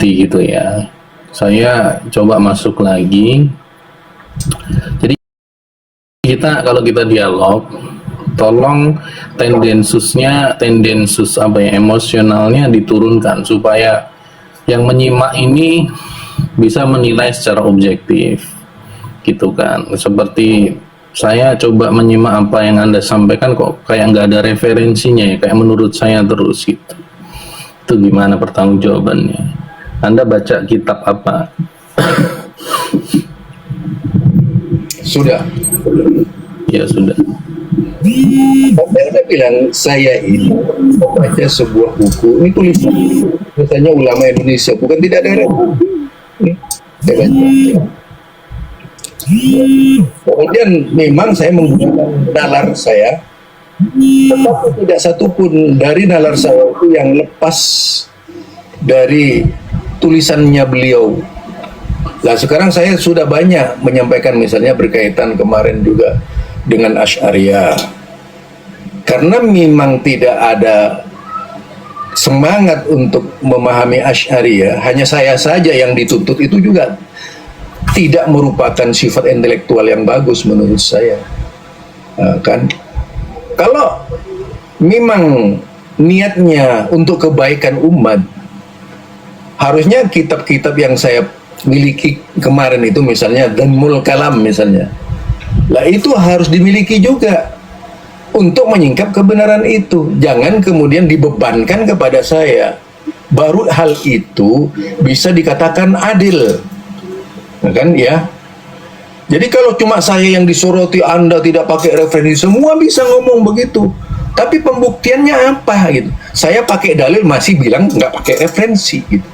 diskusi gitu ya. Saya coba masuk lagi. Jadi kalau kita dialog, tolong tendensus emosionalnya diturunkan supaya yang menyimak ini bisa menilai secara objektif, gitu kan. Seperti saya coba menyimak apa yang Anda sampaikan kok kayak nggak ada referensinya ya, kayak menurut saya terus gitu. Itu gimana pertanggungjawabannya? Anda baca kitab apa? Sudah. Ya sudah. Saya udah bilang, saya ini membaca sebuah buku, ini tulisan misalnya ulama Indonesia, bukan tidak ada ini, saya baca. Kemudian memang saya menggunakan nalar saya, tetapi tidak satupun dari nalar saya itu yang lepas dari tulisannya beliau. Nah sekarang saya sudah banyak menyampaikan misalnya berkaitan kemarin juga dengan Asy'ariyah, karena memang tidak ada semangat untuk memahami Asy'ariyah, hanya saya saja yang dituntut, itu juga tidak merupakan sifat intelektual yang bagus menurut saya. Kan kalau memang niatnya untuk kebaikan umat, harusnya kitab-kitab yang saya miliki kemarin itu misalnya Dhammul Kalam misalnya, lah itu harus dimiliki juga untuk menyingkap kebenaran itu. Jangan kemudian dibebankan kepada saya, baru hal itu bisa dikatakan adil, kan ya. Jadi kalau cuma saya yang disoroti, Anda tidak pakai referensi, semua bisa ngomong begitu, tapi pembuktiannya apa gitu? Saya pakai dalil masih bilang nggak pakai referensi gitu.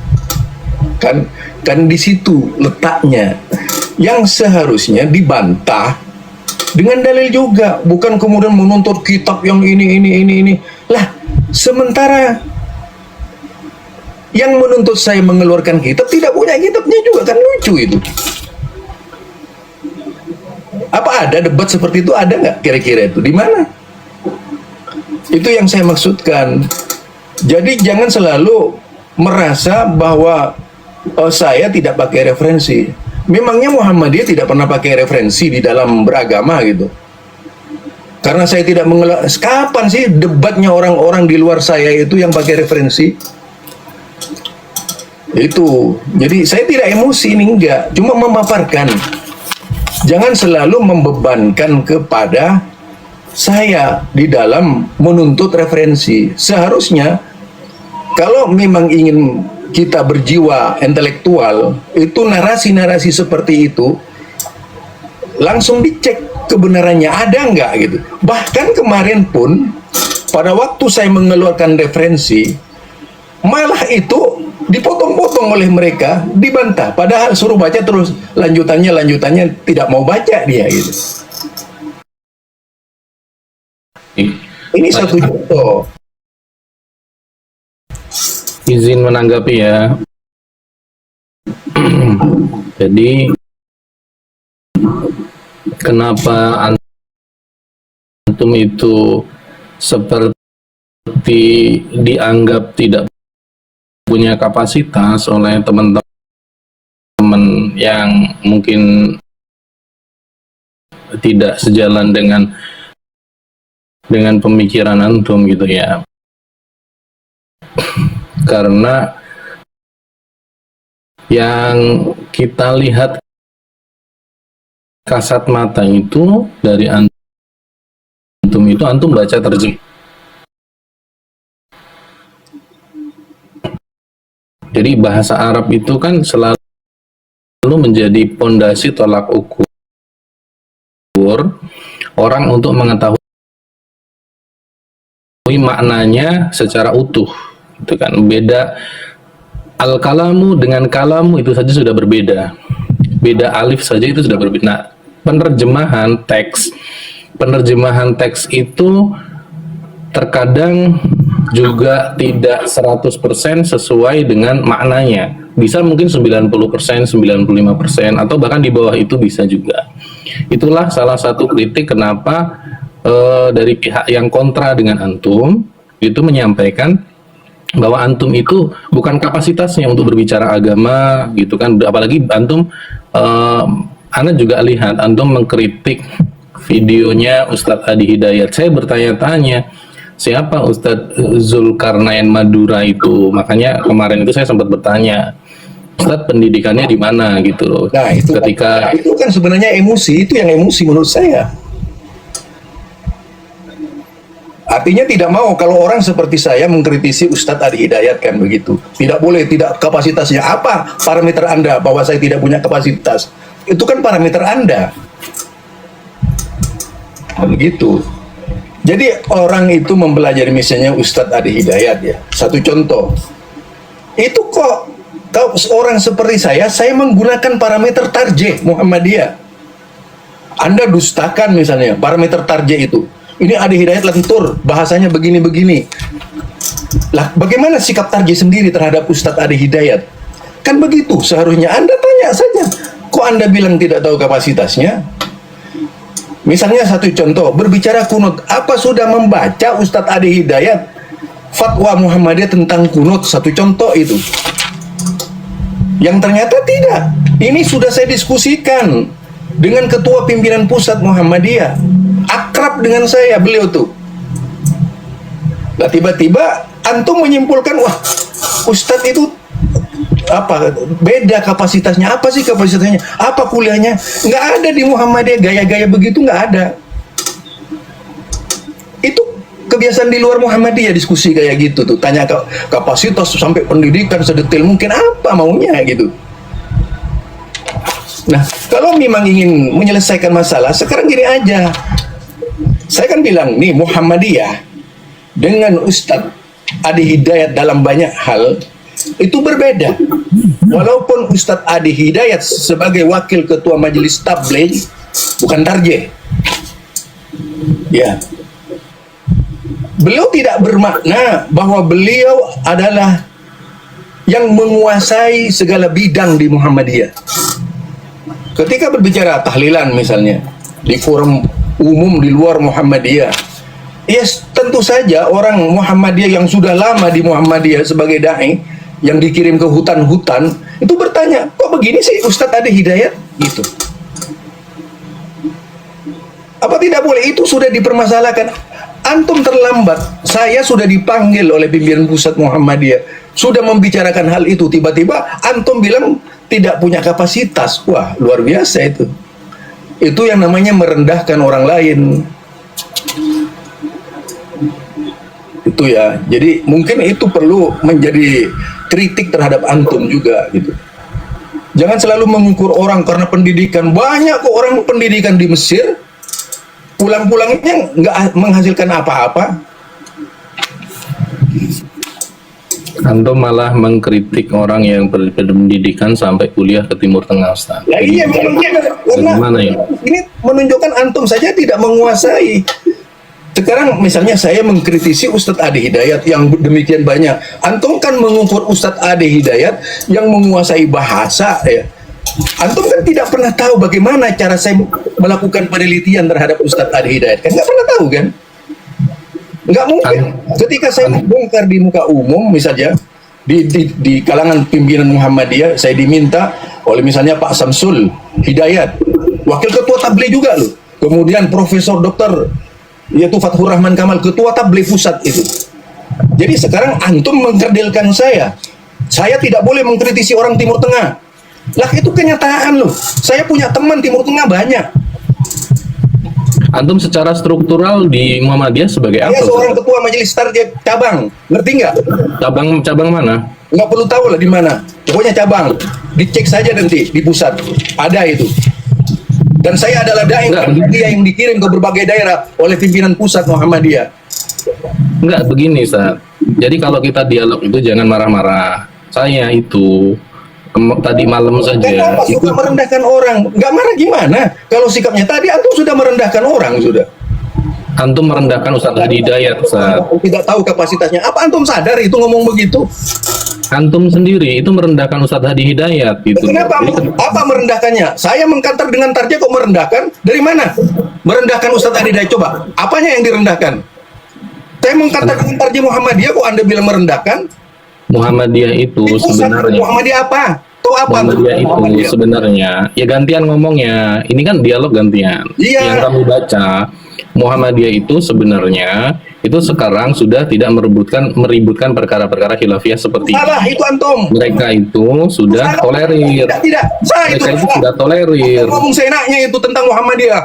Kan di situ letaknya yang seharusnya dibantah dengan dalil juga, bukan kemudian menuntut kitab yang ini. Lah, sementara yang menuntut saya mengeluarkan kitab tidak punya kitabnya juga, kan lucu itu. Apa ada debat seperti itu? Ada nggak kira-kira itu? Di mana? Itu yang saya maksudkan. Jadi jangan selalu merasa bahwa saya tidak pakai referensi. Memangnya Muhammadiyah tidak pernah pakai referensi di dalam beragama gitu? Karena saya tidak kapan sih debatnya orang-orang di luar saya itu yang pakai referensi? Itu. Jadi saya tidak emosi, ini enggak, cuma memaparkan. Jangan selalu membebankan kepada saya di dalam menuntut referensi. Seharusnya kalau memang ingin kita berjiwa intelektual, itu narasi-narasi seperti itu langsung dicek kebenarannya ada nggak gitu. Bahkan kemarin pun pada waktu saya mengeluarkan referensi, malah itu dipotong-potong oleh mereka, dibantah, padahal suruh baca terus lanjutannya tidak mau baca dia gitu. Ini satu contoh. Izin menanggapi ya. Jadi kenapa antum itu seperti dianggap tidak punya kapasitas oleh teman-teman yang mungkin tidak sejalan dengan pemikiran antum gitu ya. Karena yang kita lihat kasat mata itu dari antum itu, antum baca terjemah. Jadi bahasa Arab itu kan selalu menjadi pondasi tolak ukur orang untuk mengetahui maknanya secara utuh. Itu kan beda, al-kalamu dengan kalamu itu saja sudah berbeda, beda alif saja itu sudah berbeda. Nah, penerjemahan teks itu terkadang juga tidak 100% sesuai dengan maknanya, bisa mungkin 90%, 95%, atau bahkan di bawah itu bisa juga. Itulah salah satu kritik kenapa dari pihak yang kontra dengan antum itu menyampaikan bahwa antum itu bukan kapasitasnya untuk berbicara agama gitu kan, apalagi antum Ana juga lihat antum mengkritik videonya Ustadz Adi Hidayat. Saya bertanya-tanya siapa Ustadz Zulkarnain Madura itu, makanya kemarin itu saya sempat bertanya Ustadz pendidikannya di mana gitu loh. Nah, itu kan sebenarnya emosi, itu yang emosi menurut saya. Artinya tidak mau kalau orang seperti saya mengkritisi Ustadz Adi Hidayat kan begitu. Tidak boleh, tidak kapasitasnya. Apa parameter Anda bahwa saya tidak punya kapasitas? Itu kan parameter Anda. Begitu. Jadi orang itu mempelajari misalnya Ustadz Adi Hidayat ya. Satu contoh. Itu kok kalau orang seperti saya menggunakan parameter tarjih Muhammadiyah. Anda dustakan misalnya parameter tarjih itu. Ini Adi Hidayat lentur, bahasanya begini-begini. Lah, bagaimana sikap tarjih sendiri terhadap Ustadz Adi Hidayat? Kan begitu, seharusnya Anda tanya saja. Kok Anda bilang tidak tahu kapasitasnya? Misalnya satu contoh, berbicara kunut. Apa sudah membaca Ustadz Adi Hidayat fatwa Muhammadiyah tentang kunut? Satu contoh itu. Yang ternyata tidak. Ini sudah saya diskusikan dengan Ketua Pimpinan Pusat Muhammadiyah. Akrab dengan saya beliau tuh. Nah tiba-tiba antum menyimpulkan, wah Ustadz itu apa beda kapasitasnya, apa sih kapasitasnya, apa kuliahnya, nggak ada di Muhammadiyah gaya-gaya begitu, nggak ada. Itu kebiasaan di luar Muhammadiyah diskusi kayak gitu tuh, tanya kapasitas sampai pendidikan sedetail mungkin, apa maunya gitu. Nah kalau memang ingin menyelesaikan masalah sekarang gini aja. Saya kan bilang nih, Muhammadiyah dengan Ustadz Adi Hidayat dalam banyak hal itu berbeda. Walaupun Ustadz Adi Hidayat sebagai wakil ketua majelis tabligh bukan tarjih, ya, beliau tidak bermakna bahwa beliau adalah yang menguasai segala bidang di Muhammadiyah. Ketika berbicara tahlilan misalnya di forum umum di luar Muhammadiyah, yes, tentu saja orang Muhammadiyah yang sudah lama di Muhammadiyah sebagai dai yang dikirim ke hutan-hutan itu bertanya, kok begini sih Ustadz Adi Hidayat gitu. Apa tidak boleh? Itu sudah dipermasalahkan. Antum terlambat. Saya sudah dipanggil oleh pimpinan pusat Muhammadiyah, sudah membicarakan hal itu, tiba-tiba antum bilang tidak punya kapasitas. Wah, luar biasa itu. Itu yang namanya merendahkan orang lain. Itu ya. Jadi mungkin itu perlu menjadi kritik terhadap antum juga gitu. Jangan selalu mengukur orang karena pendidikan. Banyak kok orang pendidikan di Mesir pulang-pulangnya nggak menghasilkan apa-apa. Antum malah mengkritik orang yang berpendidikan sampai kuliah ke Timur Tengah, Ustaz. Ya iya, karena ya? Ini menunjukkan antum saja tidak menguasai. Sekarang misalnya saya mengkritisi Ustadz Adi Hidayat yang demikian banyak. Antum kan mengukur Ustadz Adi Hidayat yang menguasai bahasa ya. Antum kan tidak pernah tahu bagaimana cara saya melakukan penelitian terhadap Ustadz Adi Hidayat. Kan nggak pernah tahu kan? Nggak mungkin. Ketika saya bongkar di muka umum misalnya di kalangan pimpinan Muhammadiyah, saya diminta oleh misalnya Pak Samsul Hidayat, wakil ketua tabligh juga loh, kemudian Profesor Dokter yaitu Fathur Rahman Kamal, ketua tabligh pusat itu. Jadi sekarang antum mengkerdilkan saya tidak boleh mengkritisi orang Timur Tengah. Lah itu kenyataan loh, saya punya teman Timur Tengah banyak. Antum secara struktural di Muhammadiyah sebagai apa? Saya seorang ketua majelis tarjih cabang, ngerti nggak? Cabang mana? Nggak perlu tahu lah di mana. Pokoknya cabang, dicek saja nanti di pusat ada itu. Dan saya adalah dai Muhammadiyah yang dikirim ke berbagai daerah oleh pimpinan pusat Muhammadiyah. Enggak begini, Ustaz. Jadi kalau kita dialog itu jangan marah-marah. Saya itu tadi malam saja. Kenapa suka merendahkan orang? Nggak marah gimana? Kalau sikapnya tadi antum sudah merendahkan orang sudah. Antum merendahkan Ustadz Adi Hidayat, Ustaz. Tidak tahu kapasitasnya. Apa antum sadar itu ngomong begitu? Antum sendiri itu merendahkan Ustadz Adi Hidayat gitu. Kenapa? Apa merendahkannya? Saya mengkantar dengan tarjih kok merendahkan? Dari mana? Merendahkan Ustadz Adi Hidayat, coba. Apanya yang direndahkan? Saya mengkantar dengan tarjih Muhammadiyah kok Anda bilang merendahkan? Muhammadiyah itu Di pusat sebenarnya Muhammadiyah apa? Tahu apa? Muhammadiyah itu Muhammadiyah? sebenarnya ya gantian ngomongnya. Ini kan dialog gantian. Iya. Yang kami baca Muhammadiyah itu sebenarnya itu sekarang sudah tidak meributkan perkara-perkara khilafiyah seperti Salah ini. itu antum. Mereka itu sudah Salah. tolerir. Tidak. Saya itu Mereka itu salah. sudah tolerir. Ngomong seenaknya itu tentang Muhammadiyah.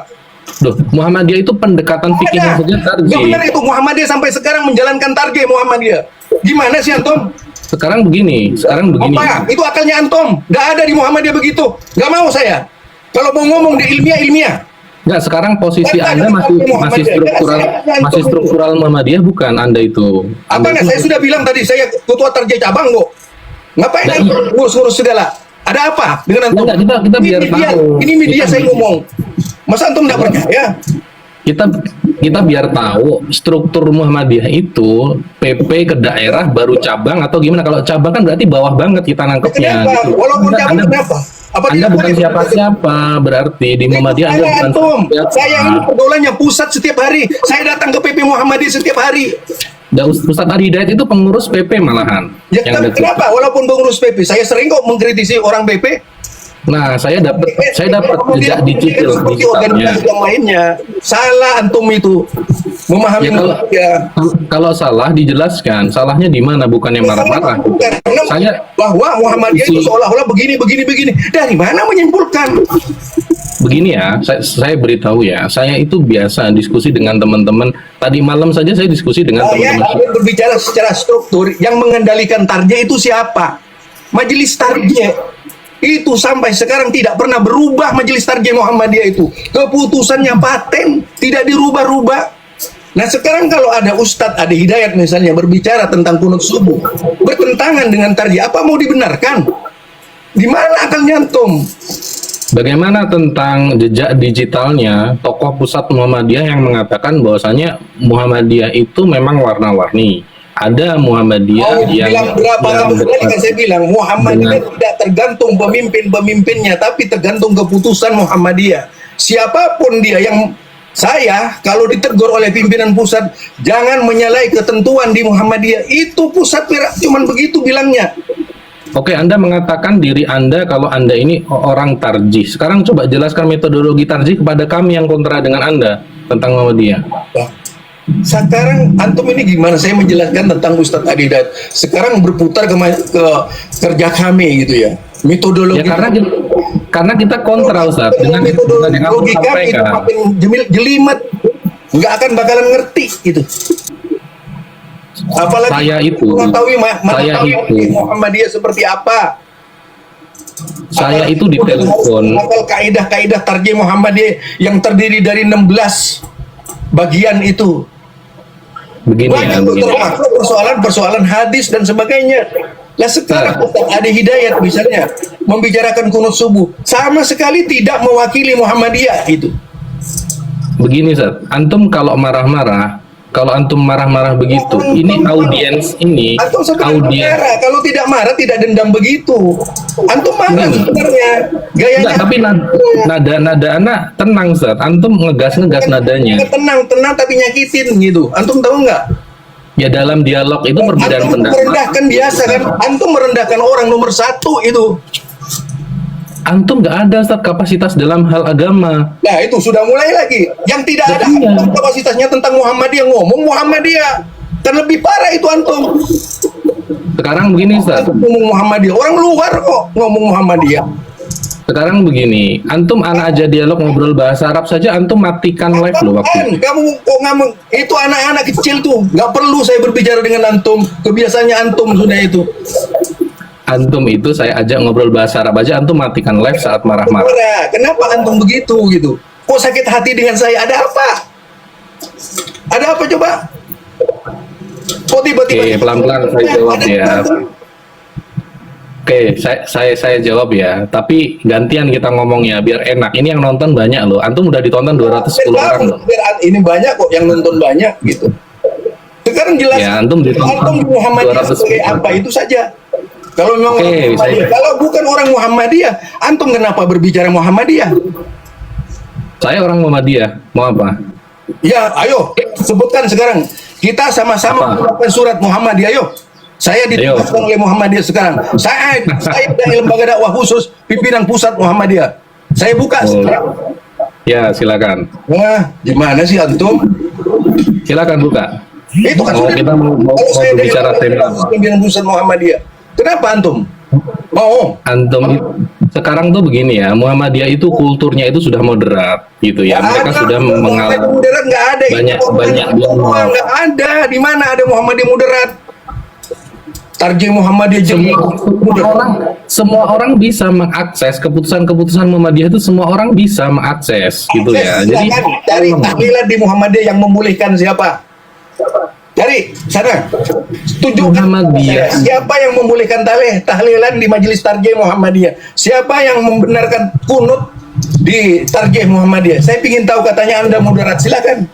Duh, Muhammadiyah itu pendekatan fikihnya Ada. saja Nggak tarjih. benar itu Muhammadiyah sampai sekarang menjalankan target Muhammadiyah. Gimana sih antum? Sekarang begini. Apa? Itu akalnya antum. Nggak ada di Muhammadiyah begitu. Nggak mau saya. Kalau mau ngomong di ilmiah. Enggak, sekarang posisi Kan Anda ada masih Muhammadiyah. struktural Kan masih saya- struktural Muhammadiyah bukan Anda itu. Apa Anda nggak? itu Saya sudah bilang tadi saya ketua target cabang kok. Ngapain Nah, antum ngurus-ngurus segala? Ada apa dengan antum? Enggak, kita Ini biar media, tahu. Ini media Kita- saya ngomong. Masa antum nggak percaya? kita biar tahu struktur Muhammadiyah itu PP ke daerah baru cabang atau gimana. Kalau cabang kan berarti bawah banget kita nangkepnya. Kenapa? Gitu. Walaupun Anda- cabang Anda- kenapa? Apa Anda tidak bukan boleh? siapa-siapa berarti di Muhammadiyah Anda Saya bukan antum. siapa-siapa. Saya ini pergaulannya pusat setiap hari. Saya datang ke PP Muhammadiyah setiap hari. Dan Ustadz Ari Hidayat itu pengurus PP malahan. Ya yang tapi dekat. kenapa? Walaupun pengurus PP, saya sering kok mengkritisi orang PP. Nah, saya dapat jejak digital seperti digitalnya. organisasi yang lainnya. Salah antum itu memahami Ya, kalau- ya. Kalau salah dijelaskan, salahnya di mana? Bukannya marah-marah. Karena Saya bahwa Muhammadiyah itu isi- seolah-olah begini. Dari mana menyimpulkan? begini ya, saya beritahu ya, saya itu biasa diskusi dengan teman-teman. Tadi malam saja saya diskusi dengan Saya teman-teman. ingin berbicara secara struktur. Yang mengendalikan target itu siapa? Majelis target. Itu sampai sekarang tidak pernah berubah majelis target Muhammadiyah itu. Keputusannya paten, tidak dirubah-rubah. Nah sekarang kalau ada Ustadz Adi Hidayat misalnya berbicara tentang kunut subuh, bertentangan dengan target, apa mau dibenarkan? Di mana akalnya antum? Bagaimana tentang jejak digitalnya tokoh pusat Muhammadiyah yang mengatakan bahwasanya Muhammadiyah itu memang warna-warni. Ada Muhammadiyah Bilang berapa kali dekat. kan saya bilang Muhammadiyah tidak tergantung pemimpin-pemimpinnya, tapi tergantung keputusan Muhammadiyah. Siapapun dia yang saya kalau ditegur oleh pimpinan pusat, jangan menyalahi ketentuan di Muhammadiyah. Itu pusat cuman begitu bilangnya. Oke, Anda mengatakan diri Anda kalau Anda ini orang tarjih. Sekarang coba jelaskan metodologi tarjih kepada kami yang kontra dengan Anda tentang Muhammadiyah. Sekarang antum ini gimana saya menjelaskan tentang Ustadz Adi Hidayat? Sekarang berputar ke kerja kami gitu ya. Metodologi. Ya karena kita kontra Ustaz dengan yang kamu logika itu sampaikan. makin jelimet, nggak akan bakalan ngerti gitu. Apalagi Saya itu Muhammadiyah seperti apa. Saya itu di telepon. Apal kaidah-kaidah tarjih Muhammadiyah yang terdiri dari 16 bagian itu. Begini ya, Banyak begini. termasuk persoalan-persoalan hadis dan sebagainya. Lah sekarang Ustaz Adi Hidayat misalnya membicarakan kunut subuh sama sekali tidak mewakili Muhammadiyah itu. Begini Ustaz, antum kalau marah-marah, kalau antum marah-marah begitu, ini audiens ini, Antum sebenarnya audiens. marah, kalau tidak marah tidak dendam begitu. Antum marah sebenarnya. Gayanya Enggak, tapi nada anak tenang Ustaz. Antum ngegas nadanya. tenang tapi nyakitin gitu. Antum tahu nggak? Ya dalam dialog itu perbedaan Antum pendapat. merendahkan biasa kan? Antum merendahkan orang nomor 1 itu. Antum nggak ada Ustaz kapasitas dalam hal agama. Nah itu sudah mulai lagi. Yang tidak ada Iya. antum kapasitasnya tentang Muhammadiyah ngomong Muhammadiyah. Dan lebih parah itu antum. Sekarang begini Ustaz. Antum ngomong Muhammadiyah. Orang luar kok ngomong Muhammadiyah. Sekarang begini, antum anak aja dialog ngobrol bahasa Arab saja, antum matikan live loh waktu itu. Kamu kok ngomong itu anak-anak kecil tuh. Nggak perlu saya berbicara dengan antum. Kebiasaannya antum sudah itu. Antum itu saya ajak ngobrol bahasa Arab aja, antum matikan live saat marah-marah. Nah, kenapa antum begitu gitu? Kok sakit hati dengan saya? Ada apa? Ada apa coba? Kok tiba-tiba? Oke, pelan-pelan saya jawab Ada ya. apa? Oke, saya jawab ya. Tapi gantian kita ngomongnya biar enak. Ini yang nonton banyak loh. Antum udah ditonton 210 orang loh. Ini banyak kok yang nonton banyak gitu. Sekarang jelas Ya, antum ditonton antum Muhammadiyah 210 sebagai apa itu saja. Kalau memang Oke, orang Muhammadiyah, saya- kalau bukan orang Muhammadiyah, antum kenapa berbicara Muhammadiyah? Saya orang Muhammadiyah. Mau apa? Ya, ayo sebutkan sekarang. Kita sama-sama Apa? mengucapkan surat Muhammadiyah, ayo. Saya ditugaskan oleh Muhammadiyah sekarang. Saya dari lembaga dakwah khusus pimpinan pusat Muhammadiyah. Saya buka sekarang. Ya, silakan. Nah, gimana sih antum? Silakan buka. Itu kan sudah. Kita mau Kalau saya dari bicara lembaga tema. dakwah khusus pimpinan pusat Muhammadiyah. Kenapa antum? Mau? Antum sekarang tuh begini ya, Muhammadiyah itu kulturnya itu sudah moderat gitu ya. Mereka sudah mengalami moderat, nggak ada banyak nggak ada. Di mana ada Muhammadiyah moderat? Tarjih Muhammadiyah semua orang bisa mengakses keputusan-keputusan Muhammadiyah itu, semua orang bisa mengakses gitu ya. Jadi cari tahlilan di Muhammadiyah yang membolehkan siapa? Cari sana. Tunjukkan Muhammadiyah. Siapa yang membolehkan tahlilan di Majelis Tarjih Muhammadiyah? Siapa yang membenarkan kunut di Tarjih Muhammadiyah? Saya ingin tahu, katanya Anda moderat, silakan.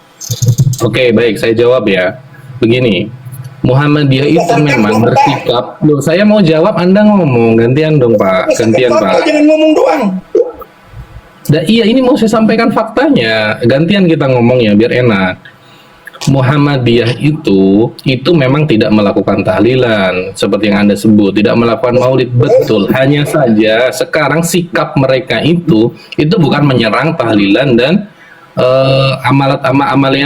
Oke, baik, saya jawab ya. Begini, Muhammadiyah itu memang bersikap. Loh, saya mau jawab, Anda ngomong. Gantian dong, Pak. Gantian, Pak. Jangan ngomong doang. Iya, ini mau saya sampaikan faktanya. Gantian kita ngomongnya biar enak. Muhammadiyah itu memang tidak melakukan tahlilan seperti yang Anda sebut, tidak melakukan maulid, betul. Hanya saja sekarang sikap mereka itu bukan menyerang tahlilan dan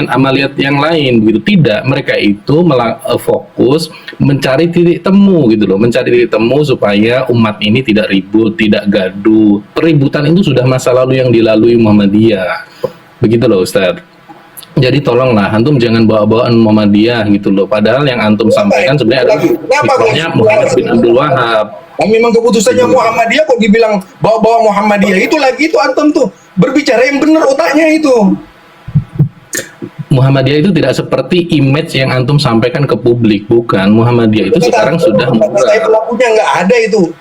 amaliat yang lain gitu. Tidak, mereka itu fokus mencari titik temu gitu loh, mencari titik temu supaya umat ini tidak ribut, tidak gaduh. Peributan itu sudah masa lalu yang dilalui Muhammadiyah. Begitu loh, Ustadz. Jadi tolonglah antum jangan bawa-bawaan Muhammadiyah gitu loh. Padahal yang antum sampaikan sebenarnya adalah fikrahnya Muhammad bin Abdul Wahab. Nah, memang keputusannya Muhammadiyah kok dibilang bawa-bawa Muhammadiyah. Itu lagi itu antum tuh berbicara yang benar otaknya itu. Muhammadiyah itu tidak seperti image yang antum sampaikan ke publik, bukan. Muhammadiyah itu sekarang sudah saya pelakunya nggak ada itu.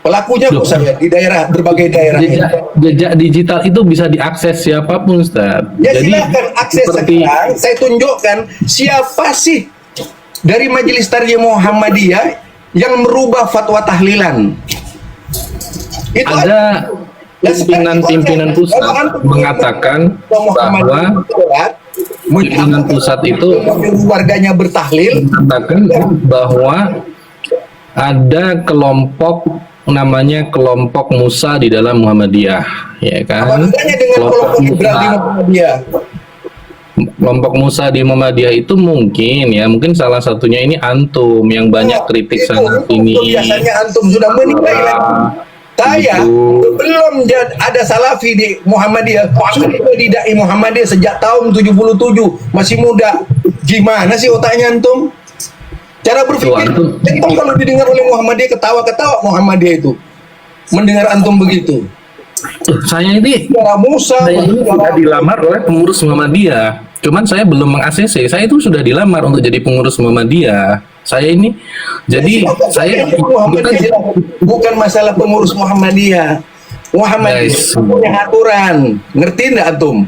Pelakunya kok saya di daerah, berbagai daerah. Jejak digital itu bisa diakses siapapun, Ustaz. Ya jadi silakan akses sekarang. Saya tunjukkan siapa sih dari Majelis Tarjih Muhammadiyah yang merubah fatwa tahlilan. Itu ada pimpinan pusat mengatakan bahwa pimpinan pusat itu warganya bertahlil, mengatakan bahwa ada kelompok namanya kelompok Musa di dalam Muhammadiyah, ya kan? Kelompok Musa di Muhammadiyah itu mungkin salah satunya ini antum yang banyak kritik sana sini. Biasanya antum sudah menilai saya belum ada salafi di Muhammadiyah. Di dai Muhammadiyah sejak tahun 77, masih muda. Gimana sih otaknya antum? Cara berpikir antum kalau didengar oleh Muhammadiyah ketawa-ketawa Muhammadiyah itu. Mendengar antum begitu. Saya ini sudah dilamar oleh pengurus Muhammadiyah. Cuman saya belum meng-ACC. Saya itu sudah dilamar untuk jadi pengurus Muhammadiyah. Saya ini jadi saya bukan masalah pengurus Muhammadiyah. Muhammadiyah punya aturan. Ngerti enggak antum?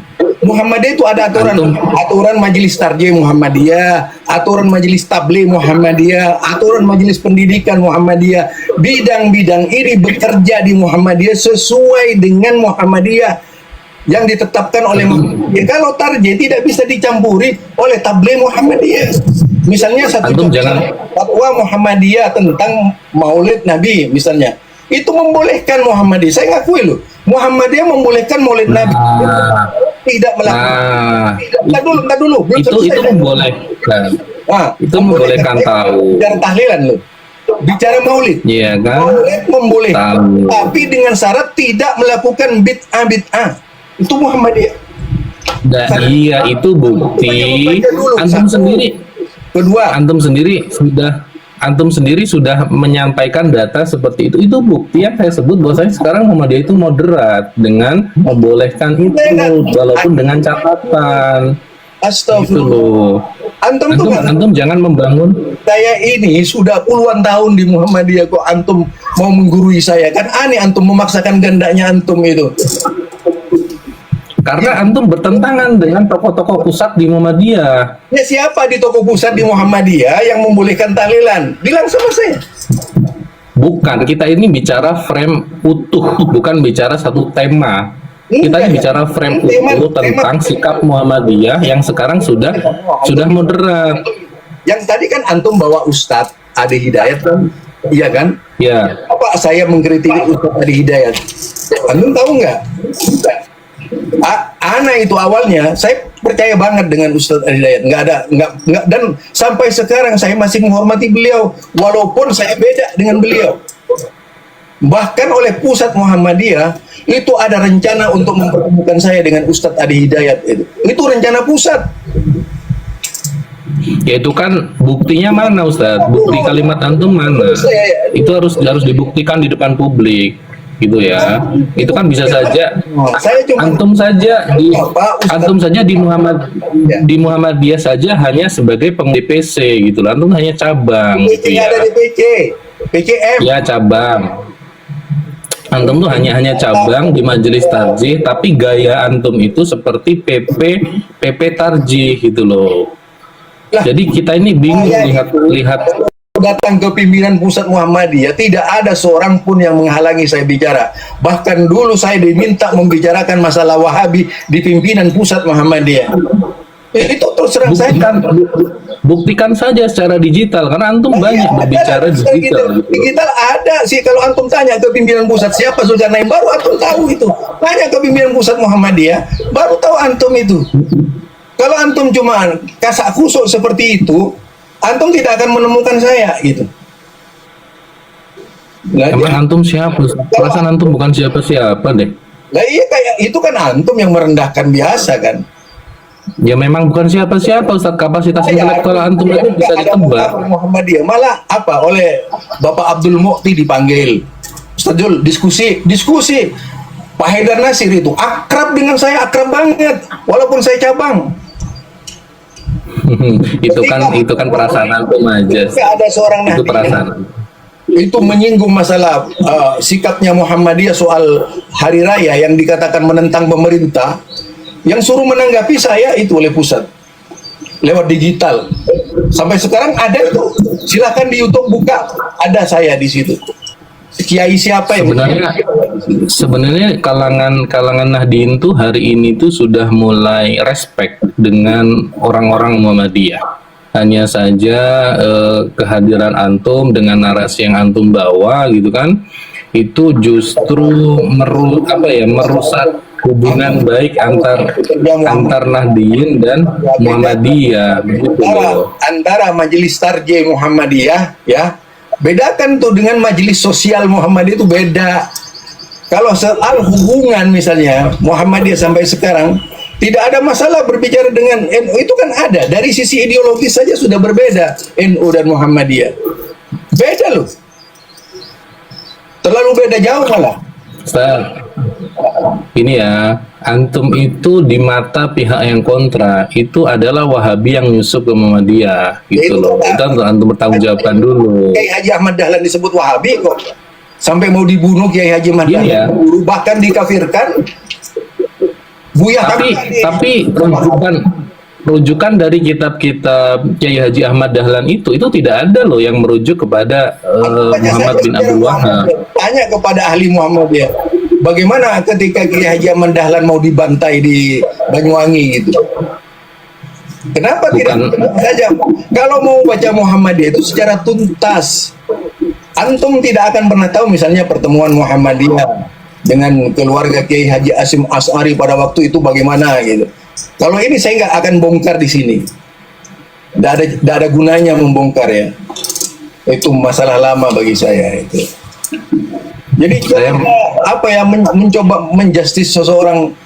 Muhammadiyah itu ada aturan Majelis Tarjih Muhammadiyah, aturan Majelis Tabligh Muhammadiyah, aturan Majelis Pendidikan Muhammadiyah. Bidang-bidang ini bekerja di Muhammadiyah sesuai dengan Muhammadiyah yang ditetapkan oleh Muhammadiyah. Kalau tarjih tidak bisa dicampuri oleh Tabligh Muhammadiyah. Misalnya satu fatwa Muhammadiyah tentang Maulid Nabi misalnya. Itu membolehkan Muhammadiyah. Saya ngakui loh, Muhammadiyah membolehkan Maulid Nabi. Tidak melakukan. Tidak dulu. Itu membolehkan. Itu membolehkan tahu. Bicara tahlilan loh. Bicara Maulid. Iya kan? Maulid membolehkan. Tapi dengan syarat tidak melakukan bid'ah. Itu Muhammadiyah. Iya, itu bukti. Antum sendiri sudah menyampaikan data seperti itu. Itu bukti yang saya sebut bahwa saya sekarang Muhammadiyah itu moderat dengan membolehkan itu, walaupun dengan catatan. Astagfirullah. Antum jangan membangun. Saya ini sudah puluhan tahun di Muhammadiyah kok antum mau menggurui saya, kan aneh antum memaksakan gandanya antum itu. Karena antum bertentangan dengan tokoh-tokoh pusat di Muhammadiyah. Ya siapa di tokoh pusat di Muhammadiyah yang membolehkan tahlilan? Bilang sama saya. Bukan, kita ini bicara frame utuh, bukan bicara satu tema. Kita ini bicara frame utuh tentang sikap Muhammadiyah yang sekarang sudah moderat. Yang tadi kan antum bawa ustadz Adi Hidayat kan, iya kan? Ya, Apa saya mengkritik Ustadz Adi Hidayat? Antum tahu nggak? Ana itu awalnya saya percaya banget dengan Ustadz Adi Hidayat, nggak, dan sampai sekarang saya masih menghormati beliau walaupun saya beda dengan beliau. Bahkan oleh pusat Muhammadiyah itu ada rencana untuk mempertemukan saya dengan Ustadz Adi Hidayat itu rencana pusat. ya itu kan buktinya mana Ustadz? Bukti kalimat antum mana? Itu harus dibuktikan di depan publik, gitu ya. Itu kan bisa saja Saya cuma antum saja di Pak Ustadz, antum saja di Muhammadiyah saja hanya sebagai peng-DPC gitu loh. Antum hanya cabang gitu PC ya. ada DPC, PCM. Ya cabang. Antum tuh hanya cabang di majelis tarjih, tapi gaya antum itu seperti PP tarjih gitu loh. Lah, Jadi kita ini bingung lihat datang ke pimpinan pusat Muhammadiyah, tidak ada seorang pun yang menghalangi saya bicara. Bahkan dulu saya diminta membicarakan masalah Wahabi di pimpinan pusat Muhammadiyah. Itu terus terang saya. buktikan saja secara digital karena antum banyak berbicara digital. Gitu. Digital ada sih, kalau antum tanya ke pimpinan pusat siapa Zulkarnain, baru antum tahu itu. Tanya ke pimpinan pusat Muhammadiyah, baru tahu antum itu. Kalau antum cuma kasak kusuk seperti itu, antum tidak akan menemukan saya gitu. Nah, Emang antum siapa? Perasaan antum bukan siapa-siapa deh. lah iya, kayak itu kan antum yang merendahkan biasa kan. Ya memang bukan siapa-siapa Ustadz, kapasitas intelektual antum itu bisa ditebak. Muhammadiyah malah apa oleh Bapak Abdul Mukti dipanggil. Ustaz Jul, diskusi. Pak Haidar Nasir itu akrab dengan saya, akrab banget walaupun saya cabang. itu kan perasaan antum aja. Ada seorang Itu Nahdien perasaan. itu menyinggung masalah sikapnya Muhammadiyah soal hari raya yang dikatakan menentang pemerintah, yang suruh menanggapi saya itu oleh pusat lewat digital. Sampai sekarang ada itu, silakan di YouTube buka, ada saya di situ. Kiai siapa yang Sebenarnya kalangan Nahdien tuh hari ini tuh sudah mulai respect dengan orang-orang Muhammadiyah. Hanya saja kehadiran antum dengan narasi yang antum bawa gitu kan, itu justru merusak hubungan baik antar Nahdien dan Muhammadiyah begitu loh. antara majelis tarjih Muhammadiyah, ya bedakan tuh dengan majelis sosial Muhammadiyah, itu beda. Kalau soal hubungan misalnya Muhammadiyah sampai sekarang tidak ada masalah berbicara dengan NU, itu kan ada dari sisi ideologis saja sudah berbeda NU dan Muhammadiyah, beda loh, terlalu beda jauh malah. Ustaz, ini ya, antum itu di mata pihak yang kontra itu adalah Wahabi yang nyusup ke Muhammadiyah gitu loh. Itu antum bertanggung jawabkan dulu. Kiai Haji Ahmad Dahlan disebut Wahabi kok, sampai mau dibunuh Kiai Haji Ahmad Gini Dahlan, ya. bahkan dikafirkan. Buya Tapi rujukan dari kitab-kitab Kiai Haji Ahmad Dahlan itu tidak ada loh yang merujuk kepada Muhammad bin Abdul Wahab. Tanya kepada ahli Muhammadiyah, bagaimana ketika Kiai Haji Ahmad Dahlan mau dibantai di Banyuwangi gitu? Kenapa tidak saja? Kalau mau baca Muhammadiyah itu secara tuntas, antum tidak akan pernah tahu misalnya pertemuan Muhammadiyah dengan keluarga Kiai Haji Hasyim Asy'ari pada waktu itu bagaimana gitu. Kalau ini saya nggak akan bongkar di sini. Nggak ada gunanya membongkar ya. Itu masalah lama bagi saya itu. Jadi apa ya, mencoba menjustis seseorang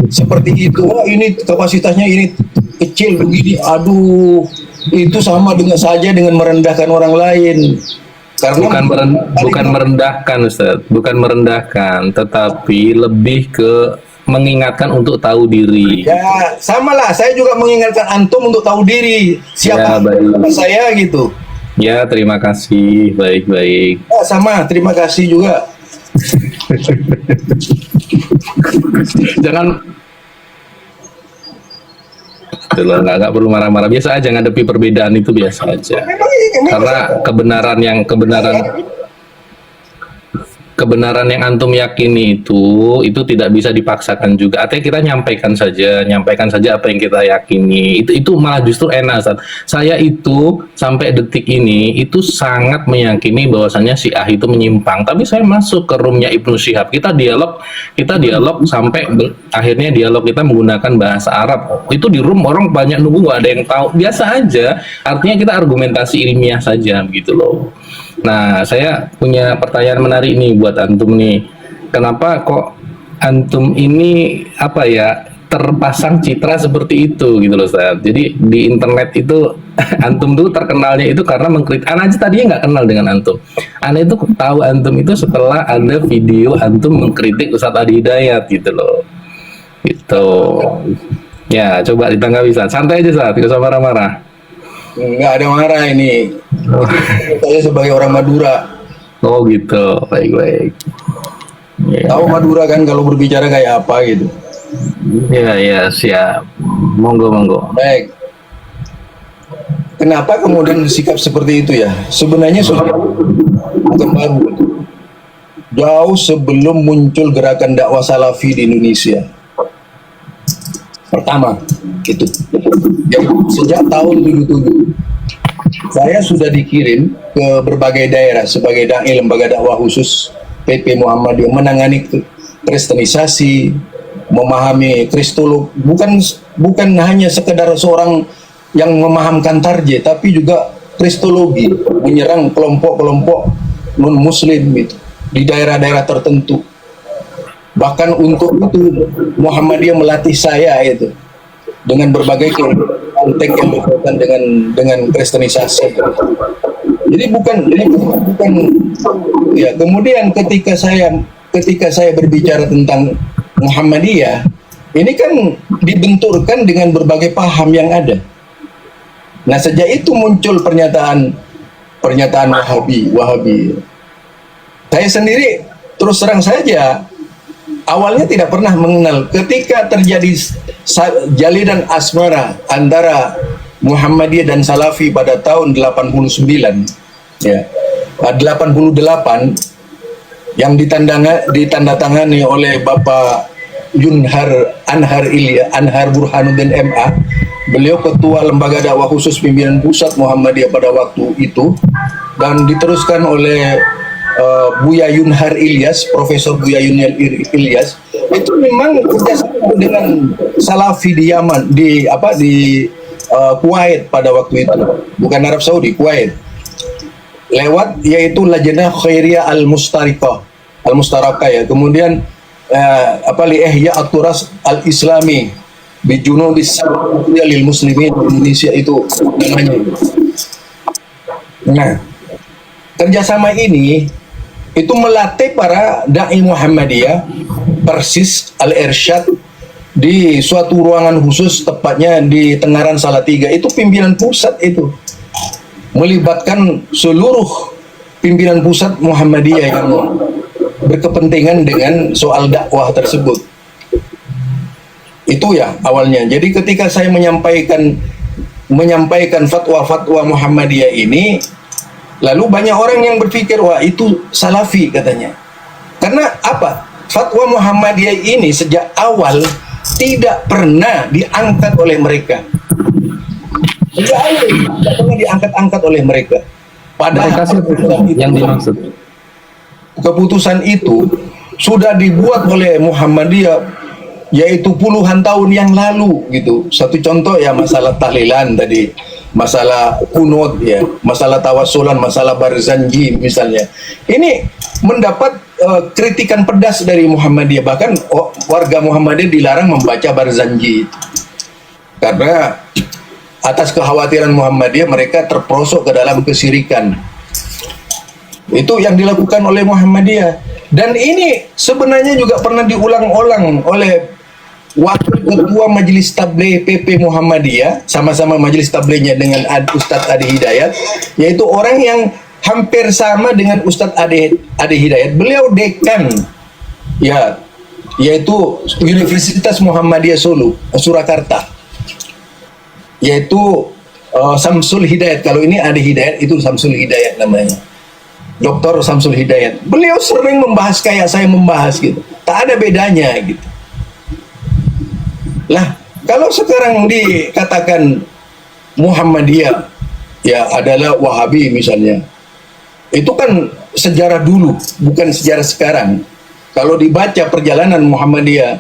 seperti itu. Oh, ini kapasitasnya ini kecil begini. Aduh, itu sama saja dengan merendahkan orang lain. Karena bukan merendahkan Ustaz, bukan merendahkan, tetapi lebih ke mengingatkan untuk tahu diri. Ya, sama lah. Saya juga mengingatkan antum untuk tahu diri. Siapa saya gitu. Ya, terima kasih. Baik-baik. Ya, sama, terima kasih juga. Jangan nggak perlu marah-marah, biasa aja ngadepi perbedaan itu, biasa aja. Karena kebenaran kebenaran yang antum yakini itu tidak bisa dipaksakan juga. Artinya kita nyampaikan saja apa yang kita yakini. Itu malah justru enak, Ustaz. Saya itu sampai detik ini itu sangat meyakini bahwasannya si Ah itu menyimpang. Tapi saya masuk ke roomnya Ibnu Syihab, kita dialog sampai akhirnya dialog kita menggunakan bahasa Arab. Itu di room orang banyak nunggu, nggak ada yang tahu. Biasa aja. Artinya kita argumentasi ilmiah saja gitu loh. Nah, saya punya pertanyaan menarik nih buat antum nih. Kenapa kok antum ini terpasang citra seperti itu gitu loh, Ustaz. Jadi di internet itu antum tuh terkenalnya itu karena mengkritik. Ana aja tadinya nggak kenal dengan antum. Ana itu tahu antum itu setelah ada video antum mengkritik Ustadz Adi Hidayat gitu loh. Gitu. Ya, coba ditanggapi, Ustaz. Santai aja, Ustaz. Tidak usah marah-marah. Nggak ada marah ini. Saya sebagai orang Madura. Oh gitu, baik-baik. Ya. Tahu Madura kan kalau berbicara kayak apa gitu. Ya, siap. Monggo. Baik. Kenapa kemudian sikap seperti itu ya? Sebenarnya sudah bukan baru. Jauh sebelum muncul gerakan dakwah salafi di Indonesia. Pertama, itu. Jadi, sejak tahun 2007, saya sudah dikirim ke berbagai daerah sebagai dai lembaga dakwah khusus PP Muhammadiyah menangani kristenisasi, memahami kristolog, bukan hanya sekedar seorang yang memahamkan target, tapi juga kristologi, menyerang kelompok-kelompok non muslim itu di daerah-daerah tertentu. Bahkan untuk itu Muhammadiyah melatih saya itu dengan berbagai konteks yang berkaitan dengan kristenisasi. Jadi bukan ya. Kemudian ketika saya berbicara tentang Muhammadiyah, ini kan dibenturkan dengan berbagai paham yang ada. Nah, sejak itu muncul pernyataan Wahabi. Saya sendiri terus terang saja awalnya tidak pernah mengenal. Ketika terjadi jalinan asmara antara Muhammadiyah dan Salafi pada tahun 89 ya, 88 yang ditandatangani oleh Bapak Anhar Burhanuddin MA. Beliau ketua lembaga dakwah khusus pimpinan pusat Muhammadiyah pada waktu itu, dan diteruskan oleh Buya Yunhar Ilyas, Profesor Buya Yunhar Ilyas. Itu memang kerjasama dengan Salafi di Yaman, di Kuwait pada waktu itu, bukan Arab Saudi, Kuwait. Lewat yaitu Lajnah Khairiyah Al-Mustarakah ya. Kemudian li Ihya At-Turas Al-Islami bi Junubis lil Muslimin Indonesia itu namanya. Nah, kerjasama ini itu melatih para dai Muhammadiyah persis al-irsyad di suatu ruangan khusus, tepatnya di Tengaran Salatiga. Itu pimpinan pusat itu melibatkan seluruh pimpinan pusat Muhammadiyah yang berkepentingan dengan soal dakwah tersebut. Itu ya awalnya. Jadi ketika saya menyampaikan fatwa-fatwa Muhammadiyah ini, lalu banyak orang yang berpikir, wah itu Salafi katanya. Karena apa? Fatwa Muhammadiyah ini sejak awal tidak pernah diangkat oleh mereka. Sejak awal tidak pernah diangkat oleh mereka. Padahal yang dimaksud keputusan itu sudah dibuat oleh Muhammadiyah yaitu puluhan tahun yang lalu gitu. Satu contoh ya masalah tahlilan tadi, masalah kunut ya, masalah tawasulan, masalah barzanji misalnya. Ini mendapat kritikan pedas dari Muhammadiyah. Bahkan warga Muhammadiyah dilarang membaca barzanji karena atas kekhawatiran Muhammadiyah mereka terperosok ke dalam kesirikan. Itu yang dilakukan oleh Muhammadiyah. Dan ini sebenarnya juga pernah diulang-ulang oleh Wakil Ketua Majelis Tabligh PP Muhammadiyah, sama-sama Majelis Tablighnya dengan Ustadz Adi Hidayat, yaitu orang yang hampir sama dengan Ustadz Adi Hidayat. Beliau dekan ya, yaitu Universitas Muhammadiyah Solo, Surakarta, yaitu Samsul Hidayat. Kalau ini Adi Hidayat, itu Samsul Hidayat namanya. Dr. Samsul Hidayat. Beliau sering membahas kayak saya membahas gitu. Tak ada bedanya gitu. Lah, kalau sekarang dikatakan Muhammadiyah ya adalah Wahabi misalnya, itu kan sejarah dulu, bukan sejarah sekarang. Kalau dibaca perjalanan Muhammadiyah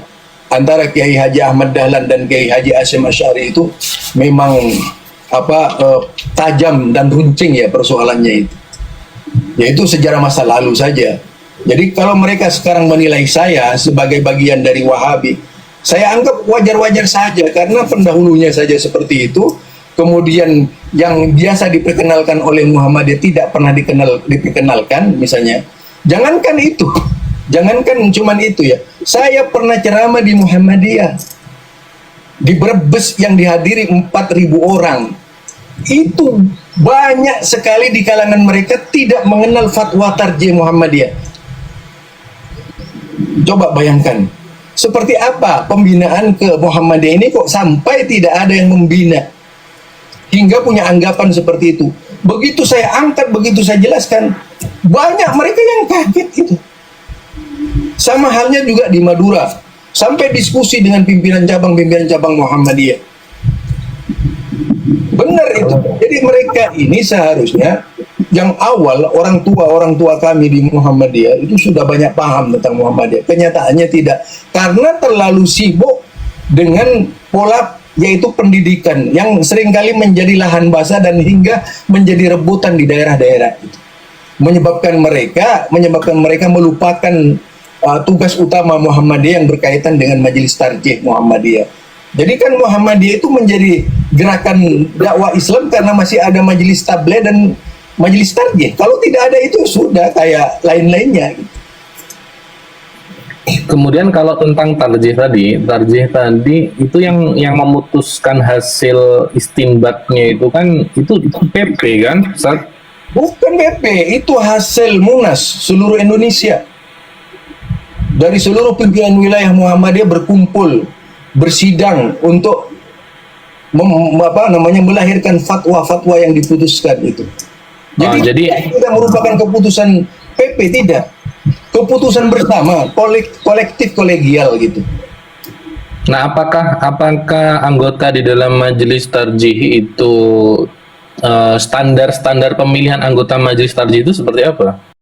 antara Kiai Haji Ahmad Dahlan dan Kiai Haji Hasyim Asy'ari itu memang tajam dan runcing ya persoalannya itu. Yaitu sejarah masa lalu saja. Jadi kalau mereka sekarang menilai saya sebagai bagian dari Wahabi, saya anggap wajar-wajar saja karena pendahulunya saja seperti itu. Kemudian yang biasa diperkenalkan oleh Muhammadiyah tidak pernah diperkenalkan misalnya. Jangankan itu, jangankan cuman itu ya. Saya pernah ceramah di Muhammadiyah di Brebes yang dihadiri 4.000 orang. Itu banyak sekali di kalangan mereka tidak mengenal fatwa tarjih Muhammadiyah. Coba bayangkan, seperti apa pembinaan ke Muhammadiyah ini kok sampai tidak ada yang membina hingga punya anggapan seperti itu. Begitu saya angkat, begitu saya jelaskan, banyak mereka yang kaget itu. Sama halnya juga di Madura, sampai diskusi dengan pimpinan cabang Muhammadiyah. Benar itu. Jadi mereka ini seharusnya yang awal orang tua kami di Muhammadiyah itu sudah banyak paham tentang Muhammadiyah. Kenyataannya tidak, karena terlalu sibuk dengan pola yaitu pendidikan yang seringkali menjadi lahan basah dan hingga menjadi rebutan di daerah-daerah itu. Menyebabkan mereka melupakan tugas utama Muhammadiyah yang berkaitan dengan Majelis Tarjih Muhammadiyah. Jadi kan Muhammadiyah itu menjadi gerakan dakwah Islam karena masih ada Majelis Tabligh dan Majelis Tarjih. Kalau tidak ada itu sudah kayak lain-lainnya. Kemudian kalau tentang tarjih tadi itu yang memutuskan hasil istinbatnya itu kan itu PP kan, Ustaz? Bukan BP, itu hasil Munas seluruh Indonesia. Dari seluruh pimpinan wilayah Muhammadiyah berkumpul, bersidang untuk melahirkan fatwa-fatwa yang diputuskan itu. Jadi tidak merupakan keputusan PP, tidak. Keputusan bersama, kolektif kolegial gitu. Nah, apakah anggota di dalam majelis tarjih itu standar pemilihan anggota majelis tarjih itu seperti apa?